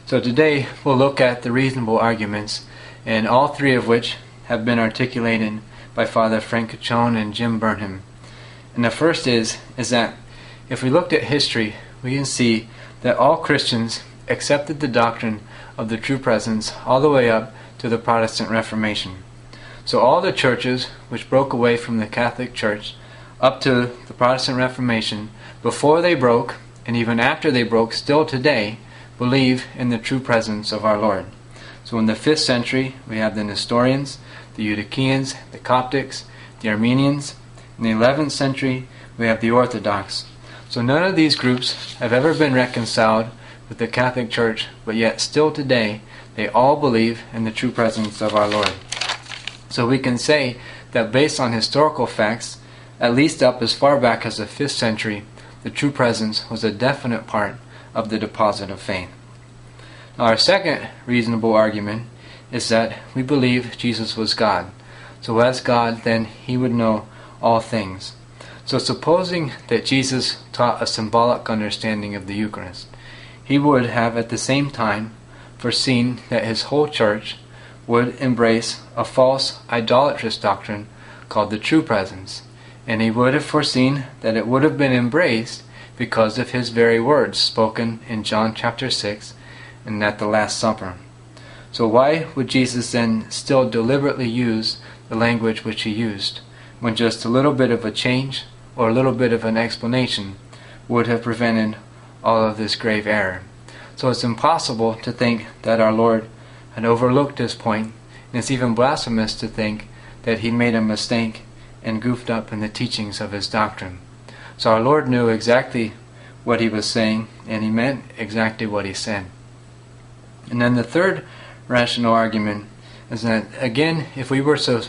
So today we'll look at the reasonable arguments, and all three of which have been articulated by Father Frank Cachone and Jim Burnham. And the first is that if we looked at history, we can see that all Christians accepted the doctrine of the true presence all the way up to the Protestant Reformation. So all the churches which broke away from the Catholic Church up to the Protestant Reformation, before they broke and even after they broke, still today believe in the true presence of our Lord. So in the 5th century we have the Nestorians, the Eutychians, the Coptics, the Armenians. In the 11th century we have the Orthodox. So none of these groups have ever been reconciled with the Catholic Church, but yet still today they all believe in the true presence of our Lord. So we can say that based on historical facts, at least up as far back as the 5th century, the true presence was a definite part of the deposit of faith. Now our second reasonable argument is that we believe Jesus was God. So as God, then He would know all things. So supposing that Jesus taught a symbolic understanding of the Eucharist, He would have at the same time foreseen that His whole church would embrace a false idolatrous doctrine called the true presence. And He would have foreseen that it would have been embraced because of His very words spoken in John chapter 6 and at the Last Supper. So why would Jesus then still deliberately use the language which He used, when just a little bit of a change or a little bit of an explanation would have prevented all of this grave error? So it's impossible to think that our Lord had overlooked this point, and it's even blasphemous to think that He made a mistake and goofed up in the teachings of His doctrine. So our Lord knew exactly what He was saying, and He meant exactly what He said. And then the third rational argument is that, again, if we were to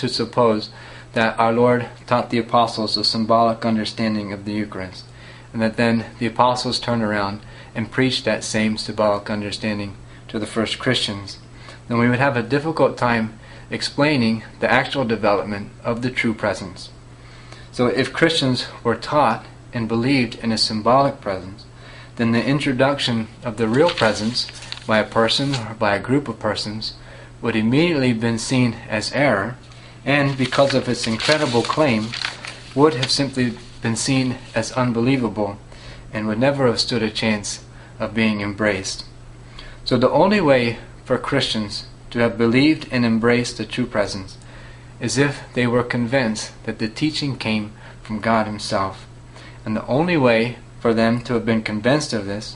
suppose that our Lord taught the apostles a symbolic understanding of the Eucharist, and that then the apostles turned around and preached that same symbolic understanding to the first Christians, then we would have a difficult time explaining the actual development of the true presence. So if Christians were taught and believed in a symbolic presence, then the introduction of the real presence by a person or by a group of persons would immediately have been seen as error, and because of its incredible claim, would have simply been seen as unbelievable and would never have stood a chance of being embraced. So the only way for Christians to have believed and embraced the true presence is if they were convinced that the teaching came from God Himself. And the only way for them to have been convinced of this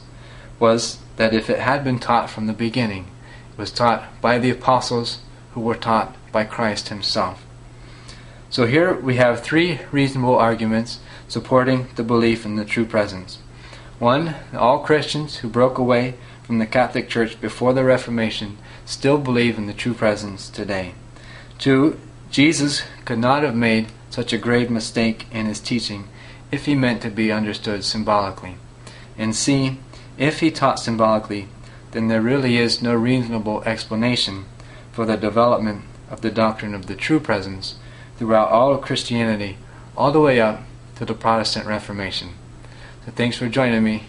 was that if it had been taught from the beginning, it was taught by the apostles who were taught by Christ Himself. So here we have three reasonable arguments supporting the belief in the true presence. One, all Christians who broke away from the Catholic Church before the Reformation still believe in the true presence today. Two, Jesus could not have made such a grave mistake in His teaching if He meant to be understood symbolically. And C, if He taught symbolically, then there really is no reasonable explanation for the development of the doctrine of the true presence throughout all of Christianity, all the way up to the Protestant Reformation. So thanks for joining me.